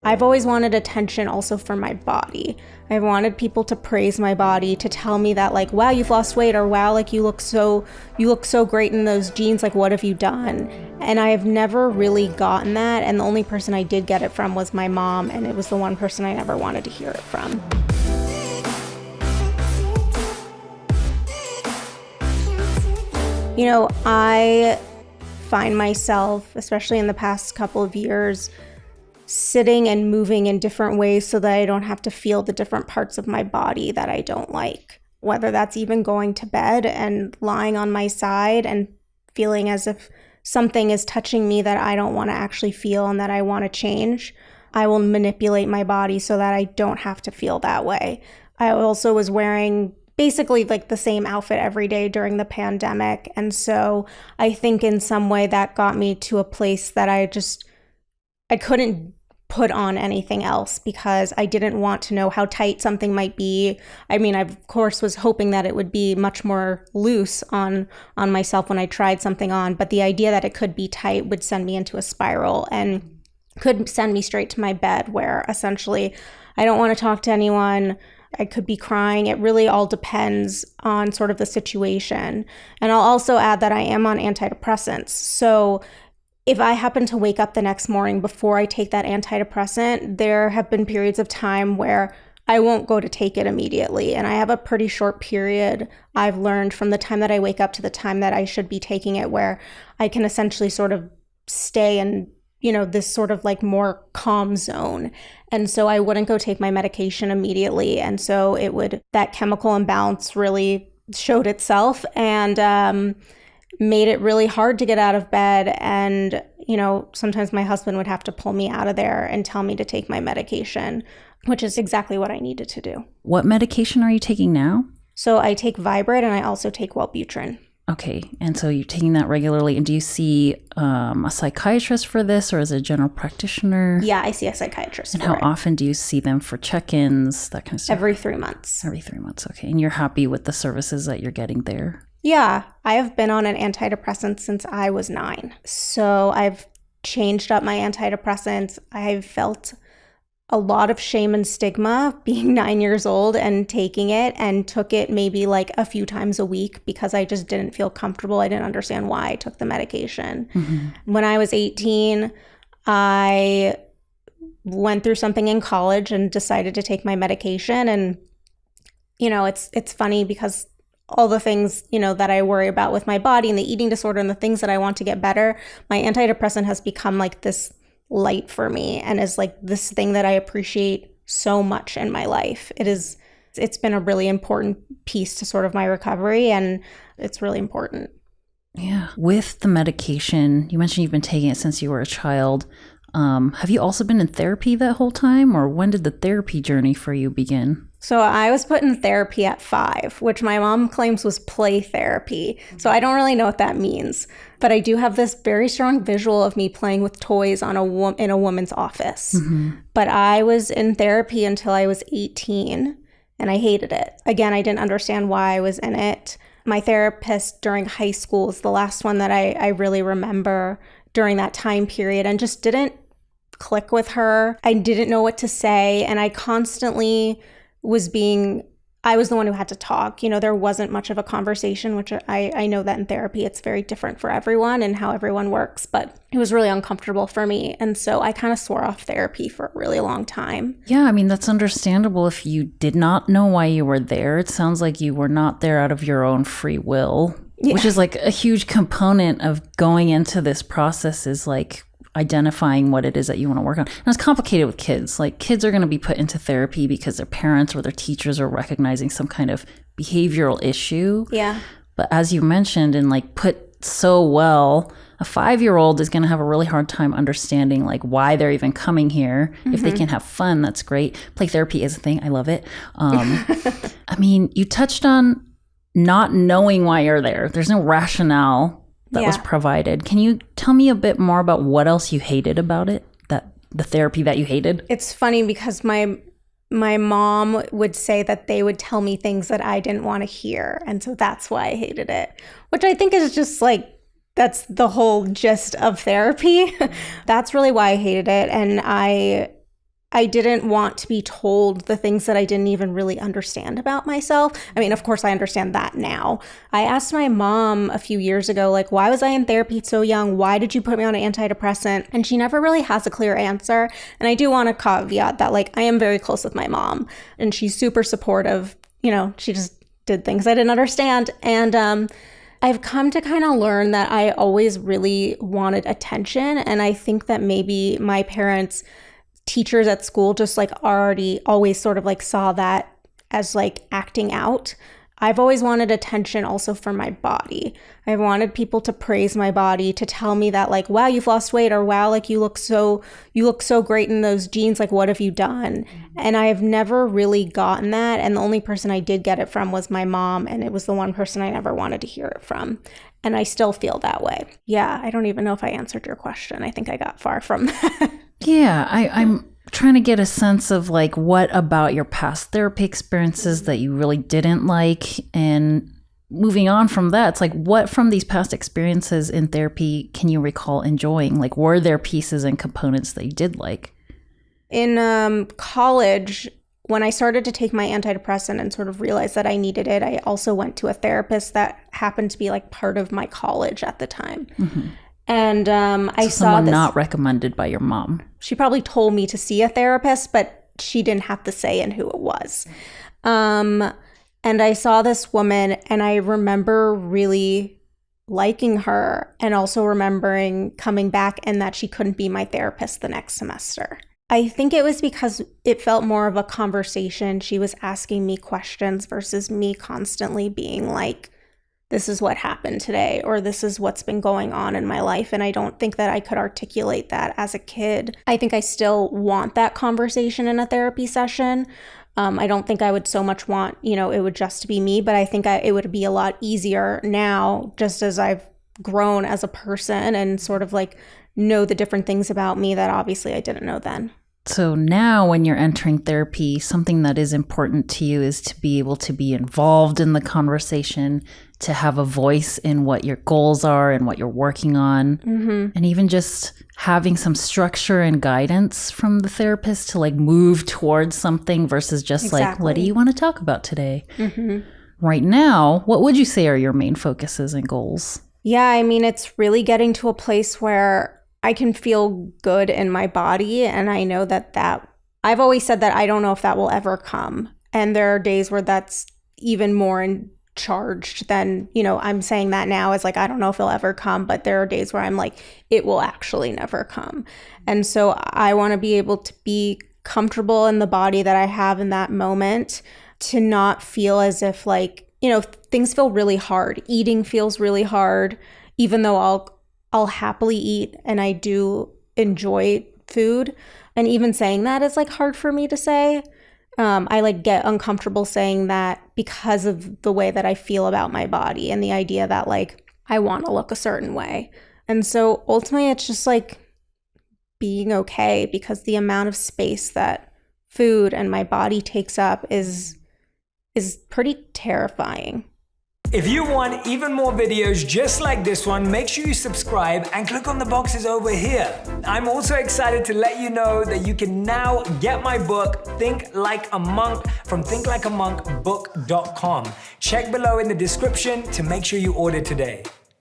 I've always wanted attention also for my body. I wanted people to praise my body, to tell me that like, wow, you've lost weight, or wow, like you look so great in those jeans, like what have you done? And I have never really gotten that, and the only person I did get it from was my mom, and it was the one person I never wanted to hear it from. You know, I find myself, especially in the past couple of years, sitting and moving in different ways so that I don't have to feel the different parts of my body that I don't like. Whether that's even going to bed and lying on my side and feeling as if something is touching me that I don't want to actually feel and that I want to change. I will manipulate my body so that I don't have to feel that way. I also was wearing basically like the same outfit every day during the pandemic. And so I think in some way that got me to a place that I couldn't put on anything else because I didn't want to know how tight something might be. I mean, I of course was hoping that it would be much more loose on myself when I tried something on, but the idea that it could be tight would send me into a spiral and could send me straight to my bed where essentially I don't want to talk to anyone. I could be crying. It really all depends on sort of the situation. And I'll also add that I am on antidepressants. So if I happen to wake up the next morning before I take that antidepressant, there have been periods of time where I won't go to take it immediately. And I have a pretty short period, I've learned, from the time that I wake up to the time that I should be taking it, where I can essentially sort of stay in, you know, this sort of like more calm zone. And so I wouldn't go take my medication immediately. And so that chemical imbalance really showed itself and made it really hard to get out of bed. And, you know, sometimes my husband would have to pull me out of there and tell me to take my medication, which is exactly what I needed to do. What medication are you taking now? So I take Vibrate and I also take Wellbutrin. Okay. And so you're taking that regularly. And do you see a psychiatrist for this, or is it a general practitioner? Yeah, I see a psychiatrist. And how often do you see them for check-ins, that kind of stuff? Every 3 months. Every 3 months. Okay. And you're happy with the services that you're getting there? Yeah, I have been on an antidepressant since I was 9. So I've changed up my antidepressants. I've felt a lot of shame and stigma being 9 years old and taking it, and took it maybe like a few times a week because I just didn't feel comfortable. I didn't understand why I took the medication. Mm-hmm. When I was 18, I went through something in college and decided to take my medication. And, you know, it's funny because all the things, you know, that I worry about with my body and the eating disorder and the things that I want to get better, my antidepressant has become like this light for me and is like this thing that I appreciate so much in my life. It's been a really important piece to sort of my recovery, and it's really important. Yeah. With the medication, you mentioned you've been taking it since you were a child. Have you also been in therapy that whole time, or when did the therapy journey for you begin? So I was put in therapy at 5, which my mom claims was play therapy. So I don't really know what that means. But I do have this very strong visual of me playing with toys in a woman's office. Mm-hmm. But I was in therapy until I was 18, and I hated it. Again, I didn't understand why I was in it. My therapist during high school is the last one that I really remember during that time period, and just didn't click with her. I didn't know what to say, and I constantly I was the one who had to talk. You know, there wasn't much of a conversation, which I know that in therapy it's very different for everyone and how everyone works, but it was really uncomfortable for me. And so I kind of swore off therapy for a really long time. Yeah, I mean, that's understandable if you did not know why you were there. It sounds like you were not there out of your own free will, yeah. Which is like a huge component of going into this process, is like identifying what it is that you want to work on. And it's complicated with kids. Like, kids are going to be put into therapy because their parents or their teachers are recognizing some kind of behavioral issue. Yeah. But as you mentioned, and like put so well, a 5-year-old is going to have a really hard time understanding like why they're even coming here. Mm-hmm. If they can have fun, that's great. Play therapy is a thing. I love it. I mean, you touched on not knowing why you're there. There's no rationale that was provided. Can you tell me a bit more about what else you hated about it, that the therapy that you hated? It's funny because my mom would say that they would tell me things that I didn't want to hear. And so that's why I hated it, which I think is just like, that's the whole gist of therapy. That's really why I hated it. And I I didn't want to be told the things that I didn't even really understand about myself. I mean, of course, I understand that now. I asked my mom a few years ago, like, why was I in therapy so young? Why did you put me on an antidepressant? And she never really has a clear answer. And I do want to caveat that, like, I am very close with my mom and she's super supportive. You know, she just did things I didn't understand. And I've come to kind of learn that I always really wanted attention. And I think that maybe my parents, teachers at school just like already always sort of like saw that as like acting out. I've always wanted attention also for my body. I wanted people to praise my body, to tell me that like, wow, you've lost weight, or wow, like you look so great in those jeans. Like, what have you done? And I've never really gotten that. And the only person I did get it from was my mom. And it was the one person I never wanted to hear it from. And I still feel that way. Yeah, I don't even know if I answered your question. I think I got far from that. Yeah, I'm trying to get a sense of like what about your past therapy experiences that you really didn't like, and moving on from that, it's like what from these past experiences in therapy can you recall enjoying? Like, were there pieces and components that you did like? In college, when I started to take my antidepressant and sort of realized that I needed it, I also went to a therapist that happened to be like part of my college at the time. Mm-hmm. And I saw someone this, not recommended by your mom. She probably told me to see a therapist, but she didn't have to say in who it was. And I saw this woman, and I remember really liking her, and also remembering coming back and that she couldn't be my therapist the next semester. I think it was because it felt more of a conversation. She was asking me questions versus me constantly being like, this is what happened today, or this is what's been going on in my life. And I don't think that I could articulate that as a kid. I think I still want that conversation in a therapy session. I don't think I would so much want, it would just be me, but I think it would be a lot easier now, just as I've grown as a person and sort of like know the different things about me that obviously I didn't know then. So now when you're entering therapy, something that is important to you is to be able to be involved in the conversation, to have a voice in what your goals are and what you're working on, and even just having some structure and guidance from the therapist to like move towards something versus just like, what do you want to talk about today? Right now, what would you say are your main focuses and goals? Yeah, I mean, it's really getting to a place where I can feel good in my body. And I know that I've always said that I don't know if that will ever come. And there are days where that's even more charged than, I'm saying that now as like, I don't know if it'll ever come, but there are days where I'm like, it will actually never come. And so I want to be able to be comfortable in the body that I have in that moment, to not feel as if like, things feel really hard. Eating feels really hard, even though I'll happily eat and I do enjoy food. And even saying that is like hard for me to say. I like get uncomfortable saying that because of the way that I feel about my body and the idea that like I want to look a certain way. And so ultimately it's just like being okay, because the amount of space that food and my body takes up is pretty terrifying. If you want even more videos just like this one, make sure you subscribe and click on the boxes over here. I'm also excited to let you know that you can now get my book, Think Like a Monk, from thinklikeamonkbook.com. Check below in the description to make sure you order today.